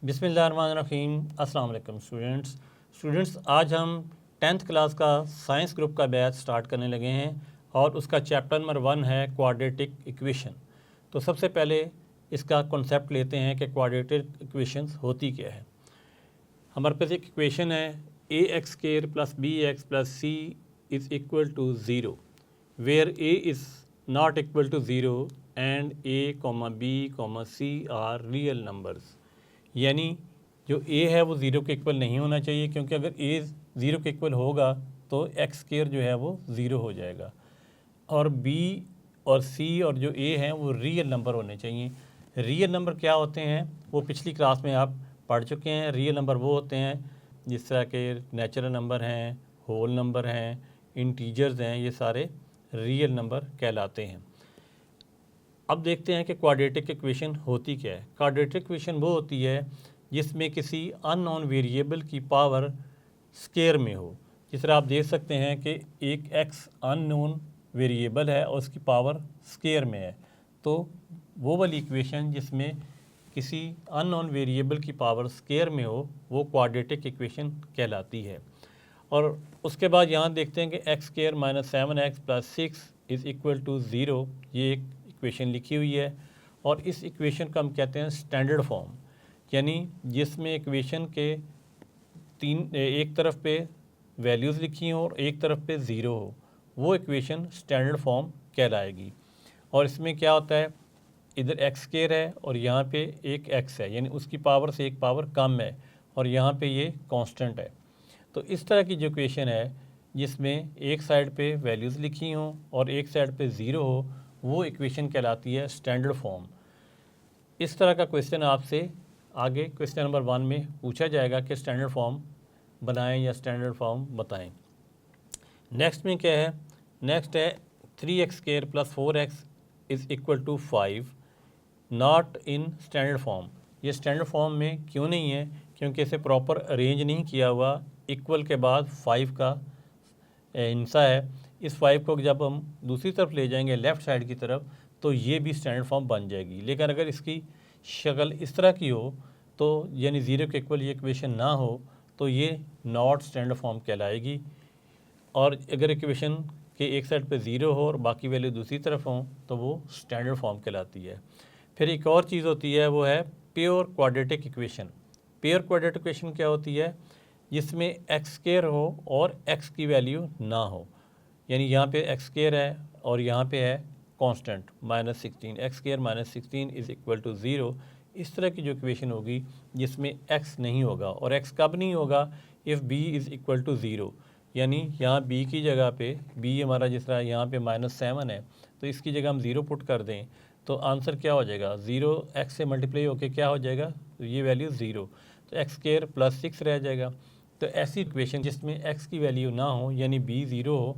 बिस्मिल्लाहिर्रहमानिर्रहीम। अस्सलाम वालेकुम स्टूडेंट्स, आज हम 10th क्लास का साइंस ग्रुप का बैच स्टार्ट करने लगे हैं और उसका चैप्टर नंबर 1 है क्वाड्रेटिक इक्वेशन। तो सबसे पहले इसका कॉन्सेप्ट लेते हैं कि क्वाड्रेटिक इक्वेशंस होती क्या है। हमारे पास एक इक्वेशन है a x square plus b x plus c is equal to zero, where a is not equal to zero and a comma b comma c are real numbers. यानी जो ए है वो ज़ीरो के इक्वल नहीं होना चाहिए, क्योंकि अगर ए ज़ीरो के इक्वल होगा तो एक्स स्क्वायर जो है वो ज़ीरो हो जाएगा। और बी और सी और जो ए हैं वो रियल नंबर होने चाहिए। रियल नंबर क्या होते हैं वो पिछली क्लास में आप पढ़ चुके हैं। रियल नंबर वो होते हैं जिस तरह के नेचुरल नंबर हैं, होल नंबर हैं, इंटीजर्स हैं, ये सारे रियल नंबर कहलाते हैं। अब देखते हैं कि क्वाड्रेटिक इक्वेशन होती क्या है। क्वाड्रेटिक इक्वेशन वो होती है जिसमें किसी अननोन वेरिएबल की पावर स्क्वायर में हो। जिस तरह आप देख सकते हैं कि एक एक्स अननोन वेरिएबल है और उसकी पावर स्क्वायर में है, तो वो वाली इक्वेशन जिसमें किसी अननोन वेरिएबल की पावर स्क्वायर में हो वो क्वाड्रेटिक इक्वेशन कहलाती है। और उसके बाद यहाँ देखते हैं कि x square minus 7x plus 6 is equal to zero, ये एक इक्वेशन लिखी हुई है। और इस इक्वेशन को हम कहते हैं स्टैंडर्ड फॉर्म, यानी जिसमें इक्वेशन के एक तरफ पे वैल्यूज़ लिखी हों और एक तरफ पे ज़ीरो हो, वो इक्वेशन स्टैंडर्ड फॉर्म कहलाएगी। और इसमें क्या होता है, इधर एक्स स्क्वायर है और यहाँ पे एक एक्स है, यानी उसकी पावर से एक पावर कम है और यहाँ पे ये कांस्टेंट है। तो इस तरह की जो इक्वेशन है जिसमें एक साइड पे वैल्यूज़ लिखी हों और एक साइड पे ज़ीरो हो, वो इक्वेशन कहलाती है स्टैंडर्ड फॉर्म। इस तरह का क्वेश्चन आपसे आगे क्वेश्चन नंबर 1 में पूछा जाएगा कि स्टैंडर्ड फॉर्म बनाएं या स्टैंडर्ड फॉर्म बताएं। नेक्स्ट में क्या है, नेक्स्ट है 3x square plus 4x is equal to 5 not in standard form. ये स्टैंडर्ड फॉर्म में क्यों नहीं है, क्योंकि इसे प्रॉपर अरेंज नहीं किया हुआ। इक्वल के बाद 5 का हिस्सा है, इस 5 को जब हम दूसरी तरफ ले जाएंगे लेफ़्ट साइड की तरफ, तो ये भी स्टैंडर्ड फॉर्म बन जाएगी। लेकिन अगर इसकी शक्ल इस तरह की हो, तो यानी ज़ीरो के इक्वल ये इक्वेशन ना हो, तो ये नॉट स्टैंडर्ड फॉर्म कहलाएगी। और अगर इक्वेशन के एक साइड पे ज़ीरो हो और बाकी वैल्यू दूसरी तरफ हो, तो वो स्टैंडर्ड फॉर्म कहलाती है। फिर एक और चीज़ होती है, वो है pure quadratic equation. Pure quadratic equation क्या होती है, जिसमें एक्स स्क्वायर हो और एक्स की वैल्यू ना हो। यानी यहाँ पे एक्स स्क्वायर है और यहाँ पे है constant -16, x square -16 is equal to zero. इस तरह की जो इक्वेशन होगी जिसमें एक्स नहीं होगा, और एक्स कब नहीं होगा, if b is equal to zero. यानी यहाँ बी की जगह पे, बी हमारा जिस तरह यहाँ पे -7 है, तो इसकी जगह हम ज़ीरो पुट कर दें तो आंसर क्या हो जाएगा, ज़ीरो एक्स से मल्टीप्लाई होकर क्या हो जाएगा, तो ये वैल्यू ज़ीरो, तो एक्स स्क्वायर प्लस 6 रह जाएगा। तो ऐसी इक्वेशन जिसमें एक्स की वैल्यू ना हो, यानी बी ज़ीरो हो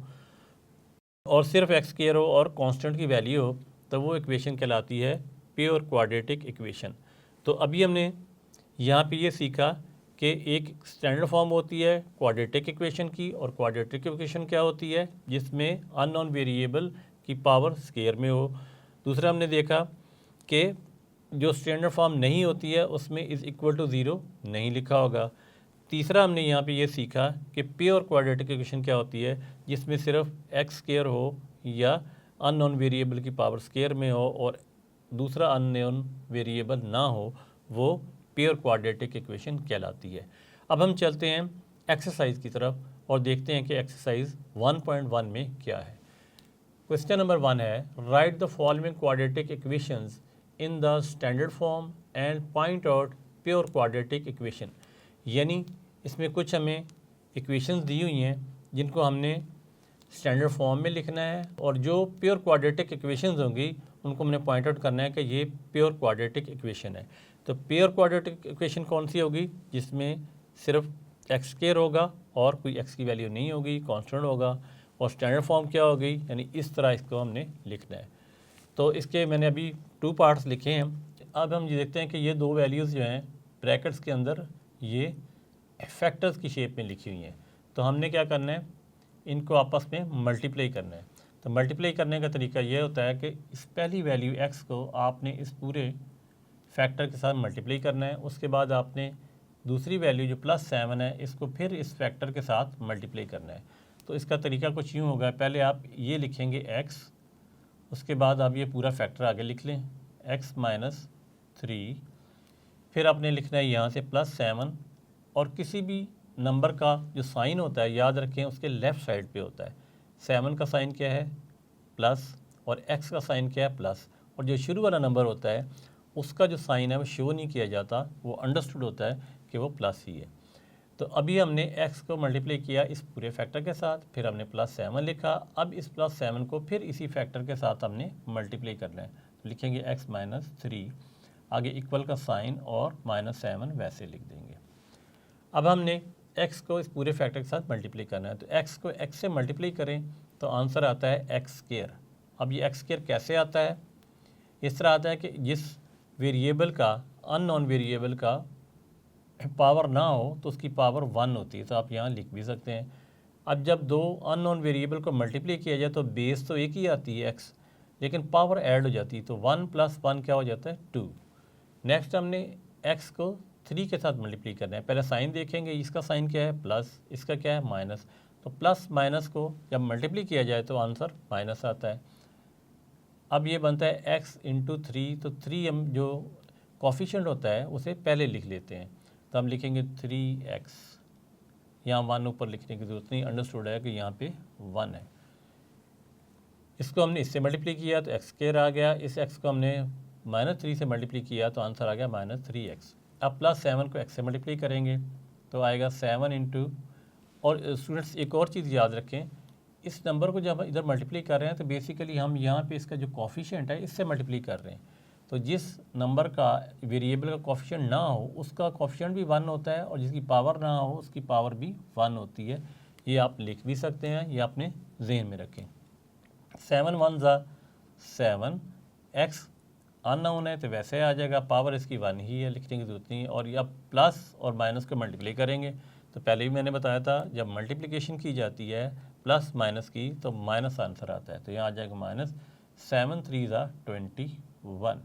और सिर्फ एक्स स्क्वायर हो और कांस्टेंट की वैल्यू हो, तो वो इक्वेशन कहलाती है प्योर क्वाड्रेटिक इक्वेशन। तो अभी हमने यहाँ पे ये सीखा कि एक स्टैंडर्ड फॉर्म होती है क्वाड्रेटिक इक्वेशन की, और क्वाड्रेटिक इक्वेशन क्या होती है, जिसमें अननोन वेरिएबल की पावर स्क्वायर में हो। दूसरा हमने देखा कि जो स्टैंडर्ड फॉर्म नहीं होती है उसमें इज़ इक्वल टू ज़ीरो नहीं लिखा होगा। तीसरा हमने यहाँ पे ये सीखा कि प्योर क्वाड्रेटिक इक्वेशन क्या होती है, जिसमें सिर्फ एक्स स्क्वायर हो या अननोन वेरिएबल की पावर स्क्वायर में हो और दूसरा अननोन वेरिएबल ना हो, वो प्योर क्वाड्रेटिक इक्वेशन कहलाती है। अब हम चलते हैं एक्सरसाइज की तरफ और देखते हैं कि एक्सरसाइज 1.1 में क्या है। क्वेश्चन नंबर 1 है, right the following quadratic equations in the standard form and point out pure quadratic equation. यानी इसमें कुछ हमें इक्वेशंस दी हुई हैं जिनको हमने स्टैंडर्ड फॉर्म में लिखना है, और जो प्योर क्वाड्रेटिक इक्वेशंस होंगी उनको हमने पॉइंट आउट करना है कि ये प्योर क्वाड्रेटिक इक्वेशन है। तो प्योर क्वाड्रेटिक इक्वेशन कौन सी होगी, जिसमें सिर्फ एक्स स्क्वायर होगा और कोई एक्स की वैल्यू नहीं होगी, कांस्टेंट होगा। और स्टैंडर्ड फॉर्म क्या होगी, यानी इस तरह इसको हमने लिखना है। तो इसके मैंने अभी 2 पार्ट्स लिखे हैं। अब हम ये देखते हैं कि ये दो वैल्यूज़ जो हैं ब्रैकेट्स के अंदर ये फैक्टर्स की शेप में लिखी हुई हैं। तो हमने क्या करना है, इनको आपस में मल्टीप्लाई करना है। तो मल्टीप्लाई करने का तरीका ये होता है कि इस पहली वैल्यू x को आपने इस पूरे फैक्टर के साथ मल्टीप्लाई करना है। उसके बाद आपने दूसरी वैल्यू जो +7 है इसको फिर इस फैक्टर के साथ मल्टीप्लाई करना है। तो इसका तरीका कुछ यूँ होगा, पहले आप ये लिखेंगे x, उसके बाद आप ये पूरा फैक्टर आगे लिख लें x माइनस 3, फिर आपने लिखना है यहाँ से +7, और किसी भी नंबर का जो साइन होता है याद रखें उसके लेफ़्ट साइड पे होता है। 7 का साइन क्या है? प्लस, और x का साइन क्या है? प्लस, और जो शुरू वाला नंबर होता है उसका जो साइन है वो शो नहीं किया जाता, वो अंडरस्टूड होता है कि वो प्लस ही है। तो अभी हमने x को मल्टीप्लाई किया इस पूरे फैक्टर के साथ, फिर हमने +7 लिखा। अब इस +7 को फिर इसी फैक्टर के साथ हमने मल्टीप्लाई करना है, तो लिखेंगे x माइनस 3, आगे इक्वल का साइन और -7 वैसे लिख देंगे। अब हमने x को इस पूरे फैक्टर के साथ मल्टीप्लाई करना है, तो x को x से मल्टीप्लाई करें तो आंसर आता है x²। अब ये x² कैसे आता है? इस तरह आता है कि जिस वेरिएबल का, अननोन वेरिएबल का पावर ना हो तो उसकी पावर 1 होती है, तो आप यहाँ लिख भी सकते हैं। अब जब दो अननोन वेरिएबल को मल्टीप्लाई किया जाए तो बेस तो एक ही आती है x, लेकिन पावर ऐड हो जाती है, तो 1 + 1 क्या हो जाता है? 2। नेक्स्ट हमने x को 3 के साथ मल्टीप्लाई करना है। पहले साइन देखेंगे, इसका साइन क्या है? प्लस, इसका क्या है? माइनस। तो प्लस माइनस को जब मल्टीप्लाई किया जाए तो आंसर माइनस आता है। अब ये बनता है x × 3, तो 3 हम जो कोफिशिएंट होता है उसे पहले लिख लेते हैं, तो हम लिखेंगे 3x, यहाँ 1 ऊपर लिखने की ज़रूरत नहीं, अंडरस्टूड है कि यहाँ पे 1 है। इसको हमने इससे मल्टीप्लाई किया तो x² आ गया, इस x को हमने -3 से मल्टीप्लाई किया तो आंसर आ गया -3x। अब +7 को x से मल्टीप्लाई करेंगे तो आएगा 7 और स्टूडेंट्स एक और चीज़ याद रखें, इस नंबर को जब इधर मल्टीप्लाई कर रहे हैं तो बेसिकली हम यहाँ पे इसका जो कोफिशिएंट है इससे मल्टीप्लाई कर रहे हैं। तो जिस नंबर का वेरिएबल का कोफिशिएंट ना हो उसका कोफिशिएंट भी 1 होता है, और जिसकी पावर ना हो उसकी पावर भी 1 होती है। ये आप लिख भी सकते हैं, ये अपने जहन में रखें। 7 × 1 = 7, x अननोन है तो वैसे आ जाएगा, पावर इसकी 1 ही है, लिखने की जरूरत नहीं। और अब प्लस और माइनस को मल्टीप्लाई करेंगे तो पहले भी मैंने बताया था जब मल्टीप्लिकेशन की जाती है प्लस माइनस की तो माइनस आंसर आता है, तो यहाँ आ जाएगा -7 × 3 = 21।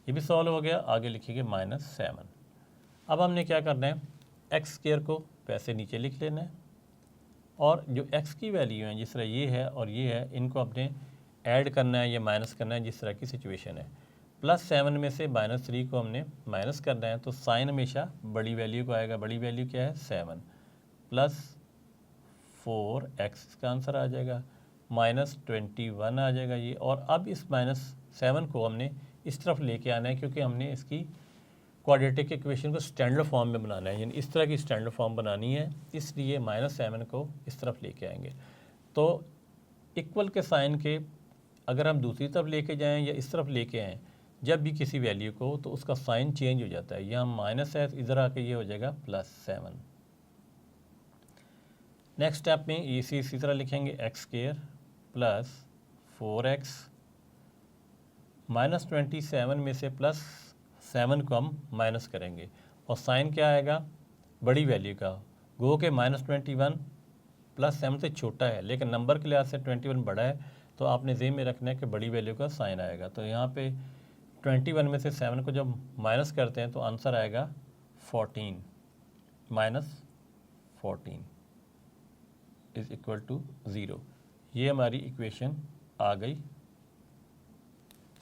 ये भी सॉल्व हो गया, आगे लिखिएगा -7। अब हमने क्या करना है, x² को वैसे नीचे लिख लेना है, और जो x की वैल्यू है जिस तरह ये है और ये है, इनको अपने ऐड करना है या माइनस करना है, जिस तरह की सिचुएशन है। +7 में से -3 को हमने माइनस करना है, तो साइन हमेशा बड़ी वैल्यू को आएगा। बड़ी वैल्यू क्या है? 7 +4x, इसका आंसर आ जाएगा -21 आ जाएगा ये। और अब इस -7 को हमने इस तरफ लेके आना है, क्योंकि हमने इसकी क्वाड्रेटिक इक्वेशन को स्टैंडर्ड फॉर्म में बनाना है, यानी इस तरह की स्टैंडर्ड फॉर्म बनानी है, इसलिए -7 को इस तरफ लेके आएंगे। तो इक्वल के साइन के अगर हम दूसरी तरफ लेके जाएं या इस तरफ लेके आएँ, जब भी किसी वैल्यू को, तो उसका साइन चेंज हो जाता है। यहाँ माइनस है, इधर आके ये हो जाएगा +7। नेक्स्ट स्टेप में इसी तरह लिखेंगे x² + 4x, -27 में से +7 को हम माइनस करेंगे, और साइन क्या आएगा? बड़ी वैल्यू का, गो के -21 +7 से छोटा है, लेकिन नंबर के लिहाज से 21 बड़ा है, तो आपने ज़हन में रखना है कि बड़ी वैल्यू का साइन आएगा। तो यहाँ पे 21 में से 7 को जब माइनस करते हैं तो आंसर आएगा 14, -14 = 0। ये हमारी इक्वेशन आ गई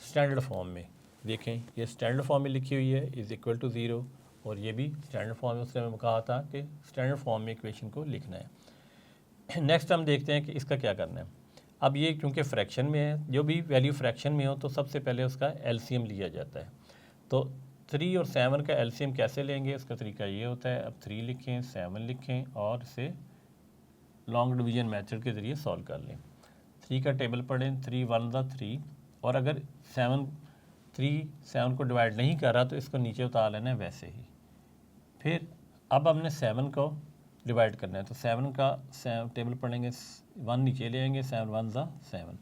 स्टैंडर्ड फॉर्म में। देखें ये स्टैंडर्ड फॉर्म में लिखी हुई है = 0, और ये भी स्टैंडर्ड फॉर्म में, उसने हमें कहा था कि स्टैंडर्ड फॉर्म में इक्वेशन को लिखना है। नेक्स्ट हम देखते हैं कि इसका क्या करना है। अब ये क्योंकि फ्रैक्शन में है, जो भी वैल्यू फ्रैक्शन में हो तो सबसे पहले उसका एलसीएम लिया जाता है। तो 3 और 7 का एलसीएम कैसे लेंगे, उसका तरीका ये होता है। अब 3 लिखें, 7 लिखें, और इसे लॉन्ग डिवीजन मेथड के ज़रिए सॉल्व कर लें। 3 का टेबल पढ़ें, 3 × 1 = 3, और अगर 7 को डिवाइड नहीं कर रहा तो इसको नीचे उतार लेना है वैसे ही। फिर अब हमने 7 को डिवाइड करना है, तो 7 का टेबल पढ़ेंगे, 1 नीचे ले आएंगे, 7 × 1 = 7।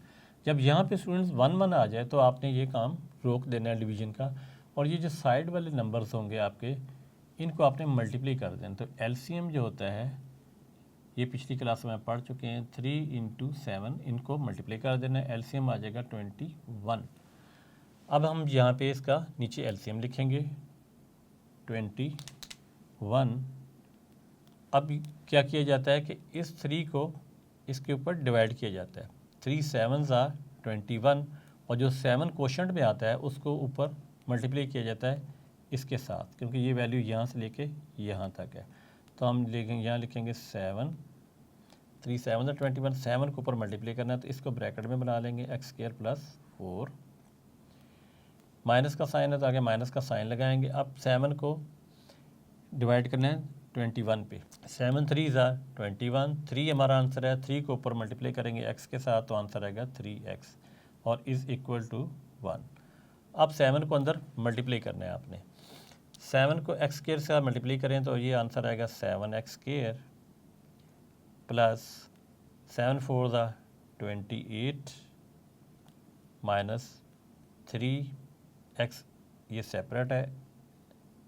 जब यहाँ पे स्टूडेंट्स 1 1 आ जाए तो आपने ये काम रोक देना है डिवीजन का, और ये जो साइड वाले नंबर्स होंगे आपके, इनको आपने मल्टीप्लाई कर देना। तो एलसीएम जो होता है, ये पिछली क्लास में पढ़ चुके हैं, 3 × 7, इनको मल्टीप्लाई कर देना है, एलसीएम आ जाएगा 21। अब हम यहाँ पे इसका नीचे एलसीएम लिखेंगे 21। अब क्या किया जाता है कि इस 3 को इसके ऊपर डिवाइड किया जाता है। 3 7s are 21 और जो 7 क्वोशंट में आता है उसको ऊपर मल्टीप्लाई किया जाता है इसके साथ, क्योंकि ये वैल्यू यहाँ से लेके यहाँ तक है। तो हम लिखेंगे, यहाँ लिखेंगे 7, 3 7s are 21, 7 को ऊपर मल्टीप्लाई करना है तो इसको ब्रैकेट में बना लेंगे x² + 4। माइनस का साइन है तो आगे माइनस का साइन लगाएंगे। अब 7 को डिवाइड करना है 21 पे। 7 3s are 21, 3 हमारा आंसर है। 3 को ऊपर मल्टीप्लाई करेंगे x के साथ तो आंसर आएगा 3x और इज़ इक्वल टू 1। अब 7 को अंदर मल्टीप्लाई करना है आपने। 7 को x² से मल्टीप्लाई करें तो ये आंसर आएगा 7x² plus 7 4s are 28 minus 3x, ये सेपरेट है,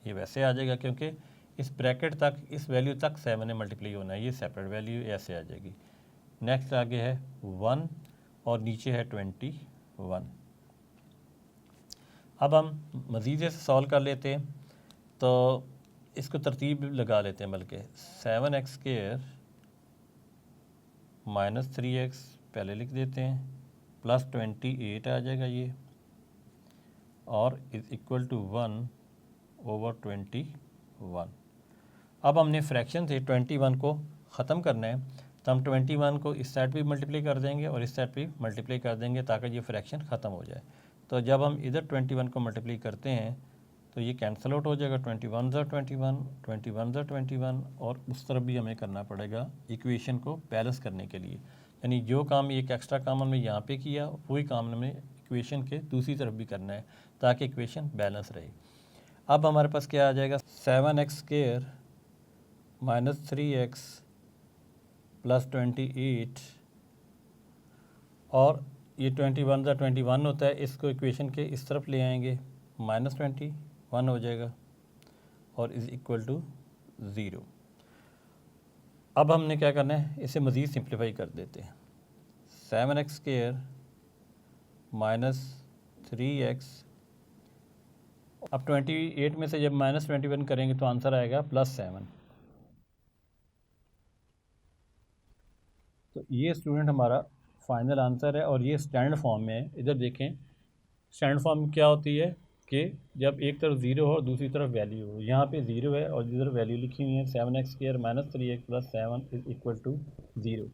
ये वैसे आ जाएगा क्योंकि इस ब्रैकेट तक, इस वैल्यू तक 7 ने मल्टीप्लाई होना है, ये सेपरेट वैल्यू ऐसे आ जाएगी। नेक्स्ट आगे है 1 और नीचे है 21। अब हम मज़ीद से सॉल्व कर लेते हैं तो इसको तरतीब लगा लेते हैं, बल्कि 7x² माइनस 3x पहले लिख देते हैं प्लस 28 आ जाएगा ये, और इज़ इक्वल टू 1/21। अब हमने फ्रैक्शन से 21 को ख़त्म करना है तो हम 21 को इस साइड पे मल्टीप्लाई कर देंगे और इस साइड पे मल्टीप्लाई कर देंगे ताकि ये फ्रैक्शन ख़त्म हो जाए। तो जब हम इधर 21 को मल्टीप्लाई करते हैं तो ये कैंसिल आउट हो जाएगा, 21s are 21, 21s are 21, और उस तरफ भी हमें करना पड़ेगा इक्वेशन को बैलेंस करने के लिए। यानी जो काम, एक एक्स्ट्रा काम हमने यहाँ पे किया वही काम हमें इक्वेशन के दूसरी तरफ भी करना है ताकि इक्वेशन बैलेंस रहे। अब हमारे पास क्या आ जाएगा, 7x² माइनस 3x प्लस 28, और ये 21 21 होता है, इसको इक्वेशन के इस तरफ ले आएंगे, -21 हो जाएगा और इज़ इक्वल टू 0। अब हमने क्या करना है, इसे मज़ीद सिंप्लीफाई कर देते हैं। 7x² माइनस 3x, अब 28 में से जब -21 करेंगे तो आंसर आएगा +7। तो ये स्टूडेंट हमारा फाइनल आंसर है और ये स्टैंडर्ड फॉर्म में है। इधर देखें, स्टैंडर्ड फॉर्म क्या होती है कि जब एक तरफ 0 हो और दूसरी तरफ वैल्यू हो। यहाँ पे 0 है और इधर वैल्यू लिखी हुई है 7x² minus 3x plus 7 is equal to 0।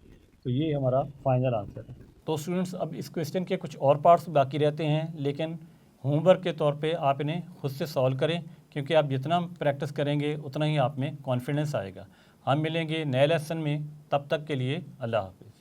तो ये हमारा फाइनल आंसर है। तो स्टूडेंट्स, अब इस क्वेश्चन के कुछ और पार्ट्स बाकी रहते हैं, लेकिन होमवर्क के तौर पे आप इन्हें खुद से सॉल्व करें, क्योंकि आप जितना प्रैक्टिस करेंगे उतना ही आप में कॉन्फिडेंस आएगा। हम मिलेंगे नए लेसन में, तब तक के लिए अल्लाह हाफ़िज़।